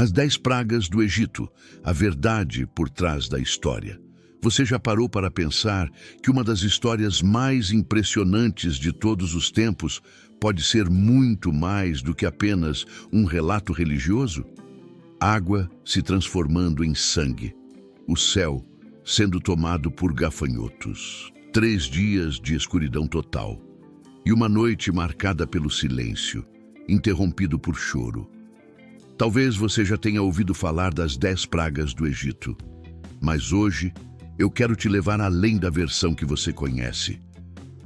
As 10 pragas do Egito, a verdade por trás da história. Você já parou para pensar que uma das histórias mais impressionantes de todos os tempos pode ser muito mais do que apenas um relato religioso? Água se transformando em sangue, o céu sendo tomado por gafanhotos, 3 dias de escuridão total e uma noite marcada pelo silêncio, interrompido por choro. Talvez você já tenha ouvido falar das 10 pragas do Egito, mas hoje eu quero te levar além da versão que você conhece.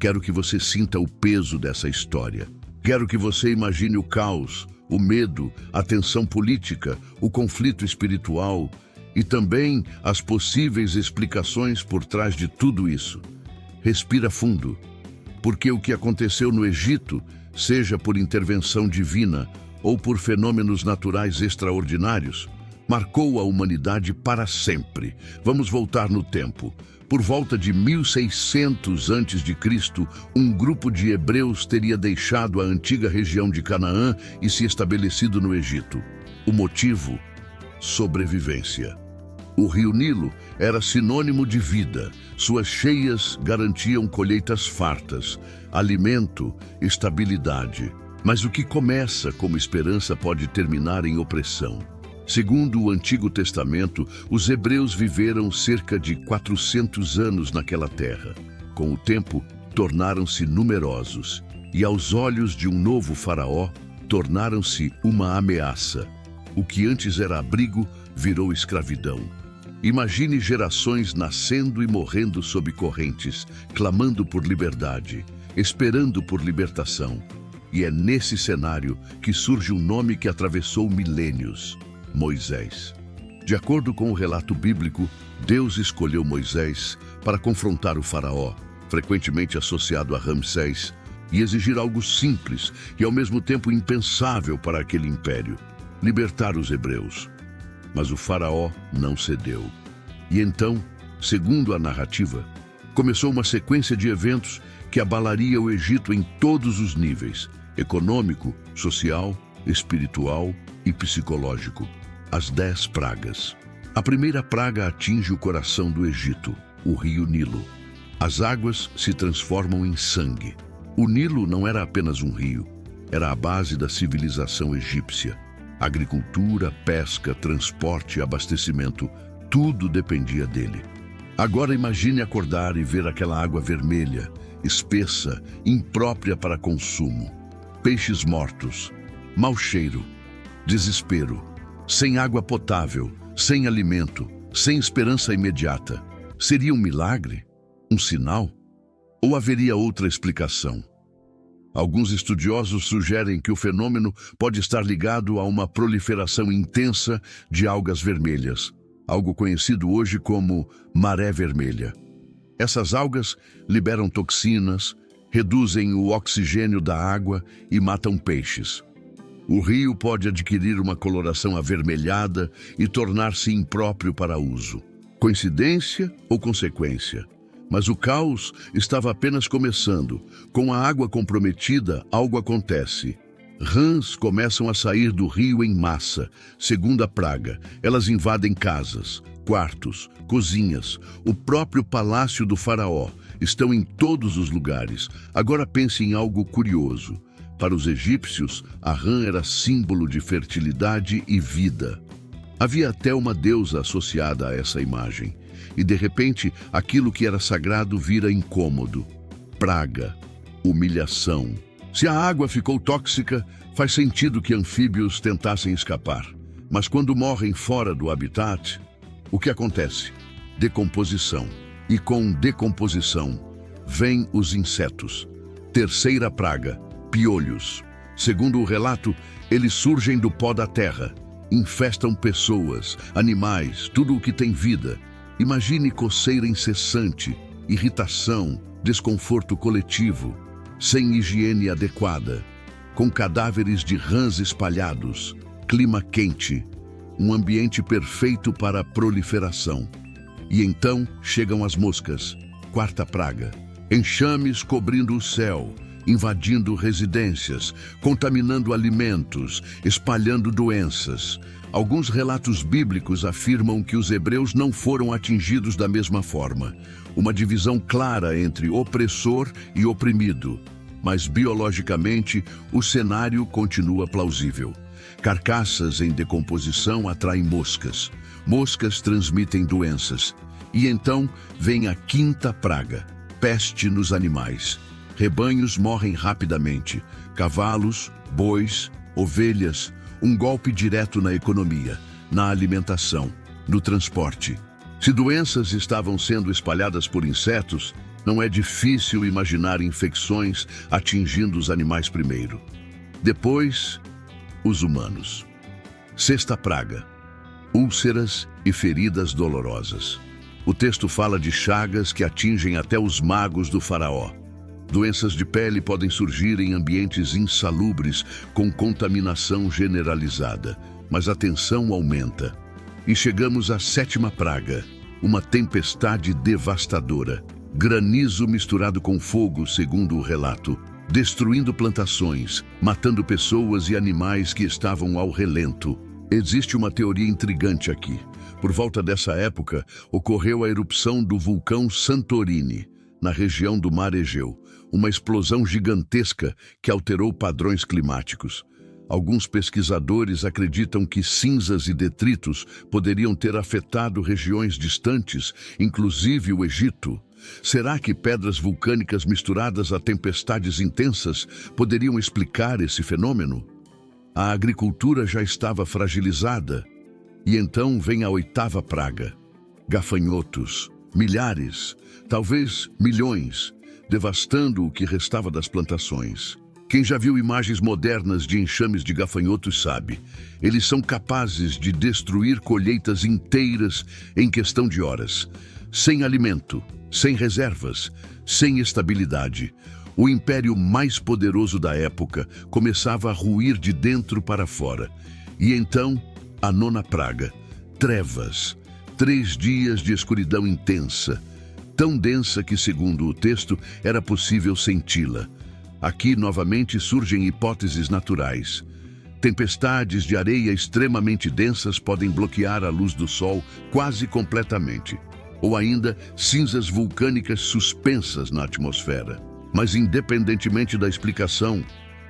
Quero que você sinta o peso dessa história. Quero que você imagine o caos, o medo, a tensão política, o conflito espiritual e também as possíveis explicações por trás de tudo isso. Respira fundo, porque o que aconteceu no Egito, seja por intervenção divina ou por fenômenos naturais extraordinários, marcou a humanidade para sempre. Vamos voltar no tempo. Por volta de 1600 a.C., um grupo de hebreus teria deixado a antiga região de Canaã e se estabelecido no Egito. O motivo? Sobrevivência. O rio Nilo era sinônimo de vida. Suas cheias garantiam colheitas fartas, alimento, estabilidade. Mas o que começa como esperança pode terminar em opressão. Segundo o Antigo Testamento, os hebreus viveram cerca de 400 anos naquela terra. Com o tempo, tornaram-se numerosos e, aos olhos de um novo faraó, tornaram-se uma ameaça. O que antes era abrigo virou escravidão. Imagine gerações nascendo e morrendo sob correntes, clamando por liberdade, esperando por libertação. E é nesse cenário que surge um nome que atravessou milênios: Moisés. De acordo com o relato bíblico, Deus escolheu Moisés para confrontar o faraó, frequentemente associado a Ramsés, e exigir algo simples e ao mesmo tempo impensável para aquele império: libertar os hebreus. Mas o faraó não cedeu. E então, segundo a narrativa, começou uma sequência de eventos que abalaria o Egito em todos os níveis: econômico, social, espiritual e psicológico. As 10 pragas. A primeira praga atinge o coração do Egito, o rio Nilo. As águas se transformam em sangue. O Nilo não era apenas um rio, era a base da civilização egípcia. Agricultura, pesca, transporte, abastecimento, tudo dependia dele. Agora imagine acordar e ver aquela água vermelha, espessa, imprópria para consumo. Peixes mortos, mau cheiro, desespero, sem água potável, sem alimento, sem esperança imediata. Seria um milagre? Um sinal? Ou haveria outra explicação? Alguns estudiosos sugerem que o fenômeno pode estar ligado a uma proliferação intensa de algas vermelhas, algo conhecido hoje como maré vermelha. Essas algas liberam toxinas, reduzem o oxigênio da água e matam peixes. O rio pode adquirir uma coloração avermelhada e tornar-se impróprio para uso. Coincidência ou consequência? Mas o caos estava apenas começando. Com a água comprometida, algo acontece. Rãs começam a sair do rio em massa. Segunda praga, elas invadem casas, quartos, cozinhas, o próprio palácio do faraó. Estão em todos os lugares. Agora pense em algo curioso. Para os egípcios, a rã era símbolo de fertilidade e vida. Havia até uma deusa associada a essa imagem. E de repente, aquilo que era sagrado vira incômodo. Praga, humilhação. Se a água ficou tóxica, faz sentido que anfíbios tentassem escapar. Mas quando morrem fora do habitat, o que acontece? Decomposição. E com decomposição, vêm os insetos. Terceira praga, piolhos. Segundo o relato, eles surgem do pó da terra. Infestam pessoas, animais, tudo o que tem vida. Imagine coceira incessante, irritação, desconforto coletivo, sem higiene adequada, com cadáveres de rãs espalhados, clima quente, um ambiente perfeito para a proliferação. E então chegam as moscas, quarta praga, enxames cobrindo o céu, invadindo residências, contaminando alimentos, espalhando doenças. Alguns relatos bíblicos afirmam que os hebreus não foram atingidos da mesma forma. Uma divisão clara entre opressor e oprimido. Mas biologicamente, o cenário continua plausível. Carcaças em decomposição atraem moscas. Moscas transmitem doenças. E então vem a quinta praga, peste nos animais. Rebanhos morrem rapidamente. Cavalos, bois, ovelhas. Um golpe direto na economia, na alimentação, no transporte. Se doenças estavam sendo espalhadas por insetos, não é difícil imaginar infecções atingindo os animais primeiro. Depois, os humanos. Sexta praga, úlceras e feridas dolorosas. O texto fala de chagas que atingem até os magos do faraó. Doenças de pele podem surgir em ambientes insalubres com contaminação generalizada, mas a tensão aumenta. E chegamos à sétima praga, uma tempestade devastadora. Granizo misturado com fogo, segundo o relato, destruindo plantações, matando pessoas e animais que estavam ao relento. Existe uma teoria intrigante aqui. Por volta dessa época, ocorreu a erupção do vulcão Santorini, na região do Mar Egeu, uma explosão gigantesca que alterou padrões climáticos. Alguns pesquisadores acreditam que cinzas e detritos poderiam ter afetado regiões distantes, inclusive o Egito. Será que pedras vulcânicas misturadas a tempestades intensas poderiam explicar esse fenômeno? A agricultura já estava fragilizada. E então vem a oitava praga. Gafanhotos, milhares, talvez milhões, devastando o que restava das plantações. Quem já viu imagens modernas de enxames de gafanhotos sabe, eles são capazes de destruir colheitas inteiras em questão de horas. Sem alimento, sem reservas, sem estabilidade. O império mais poderoso da época começava a ruir de dentro para fora. E então, a nona praga, trevas. 3 dias de escuridão intensa, tão densa que, segundo o texto, era possível senti-la. Aqui, novamente, surgem hipóteses naturais. Tempestades de areia extremamente densas podem bloquear a luz do sol quase completamente. Ou ainda, cinzas vulcânicas suspensas na atmosfera. Mas, independentemente da explicação,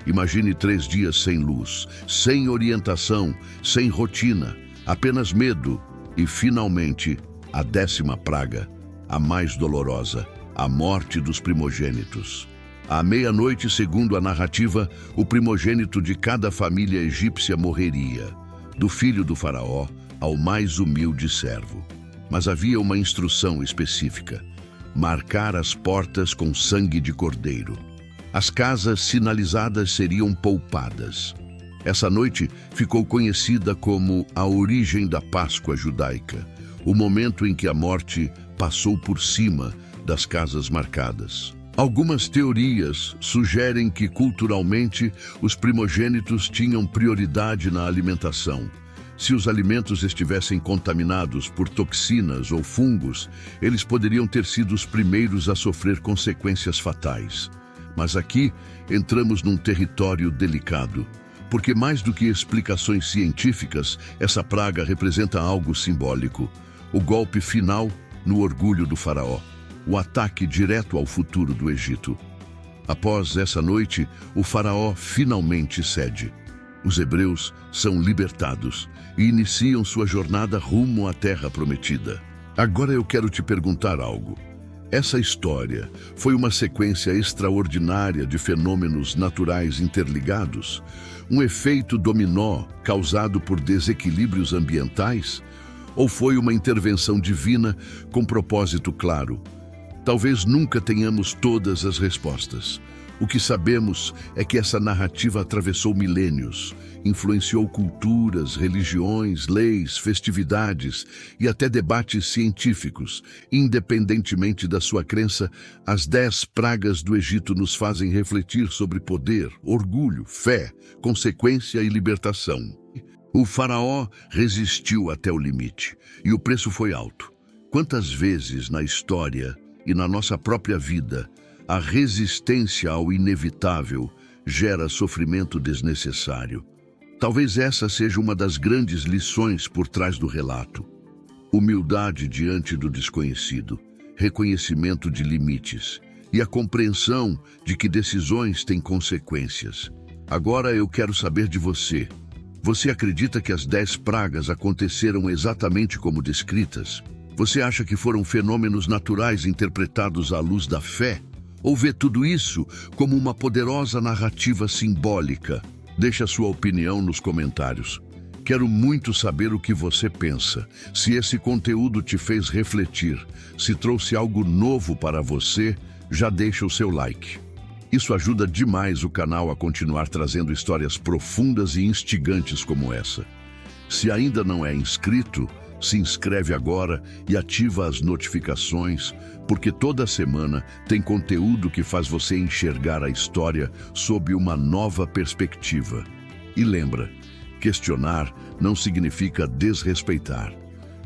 imagine 3 dias sem luz, sem orientação, sem rotina, apenas medo e, finalmente, a 10ª praga, a mais dolorosa, a morte dos primogênitos. À meia-noite, segundo a narrativa, o primogênito de cada família egípcia morreria, do filho do faraó ao mais humilde servo. Mas havia uma instrução específica: marcar as portas com sangue de cordeiro. As casas sinalizadas seriam poupadas. Essa noite ficou conhecida como a origem da Páscoa judaica, o momento em que a morte passou por cima das casas marcadas. Algumas teorias sugerem que, culturalmente, os primogênitos tinham prioridade na alimentação. Se os alimentos estivessem contaminados por toxinas ou fungos, eles poderiam ter sido os primeiros a sofrer consequências fatais. Mas aqui entramos num território delicado, porque mais do que explicações científicas, essa praga representa algo simbólico. O golpe final no orgulho do faraó, o ataque direto ao futuro do Egito. Após essa noite, o faraó finalmente cede. Os hebreus são libertados e iniciam sua jornada rumo à terra prometida. Agora eu quero te perguntar algo. Essa história foi uma sequência extraordinária de fenômenos naturais interligados? Um efeito dominó causado por desequilíbrios ambientais? Ou foi uma intervenção divina com propósito claro? Talvez nunca tenhamos todas as respostas. O que sabemos é que essa narrativa atravessou milênios, influenciou culturas, religiões, leis, festividades e até debates científicos. Independentemente da sua crença, as 10 pragas do Egito nos fazem refletir sobre poder, orgulho, fé, consequência e libertação. O faraó resistiu até o limite e o preço foi alto. Quantas vezes na história e na nossa própria vida A resistência ao inevitável gera sofrimento desnecessário. Talvez essa seja uma das grandes lições por trás do relato. Humildade diante do desconhecido, reconhecimento de limites e a compreensão de que decisões têm consequências. Agora eu quero saber de você. Você acredita que as 10 pragas aconteceram exatamente como descritas? Você acha que foram fenômenos naturais interpretados à luz da fé? Ou vê tudo isso como uma poderosa narrativa simbólica? Deixe a sua opinião nos comentários. Quero muito saber o que você pensa. Se esse conteúdo te fez refletir, se trouxe algo novo para você, já deixa o seu like. Isso ajuda demais o canal a continuar trazendo histórias profundas e instigantes como essa. Se ainda não é inscrito, se inscreve agora e ativa as notificações, porque toda semana tem conteúdo que faz você enxergar a história sob uma nova perspectiva. E lembra, questionar não significa desrespeitar.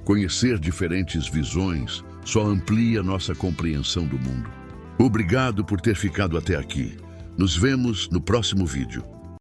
Conhecer diferentes visões só amplia nossa compreensão do mundo. Obrigado por ter ficado até aqui. Nos vemos no próximo vídeo.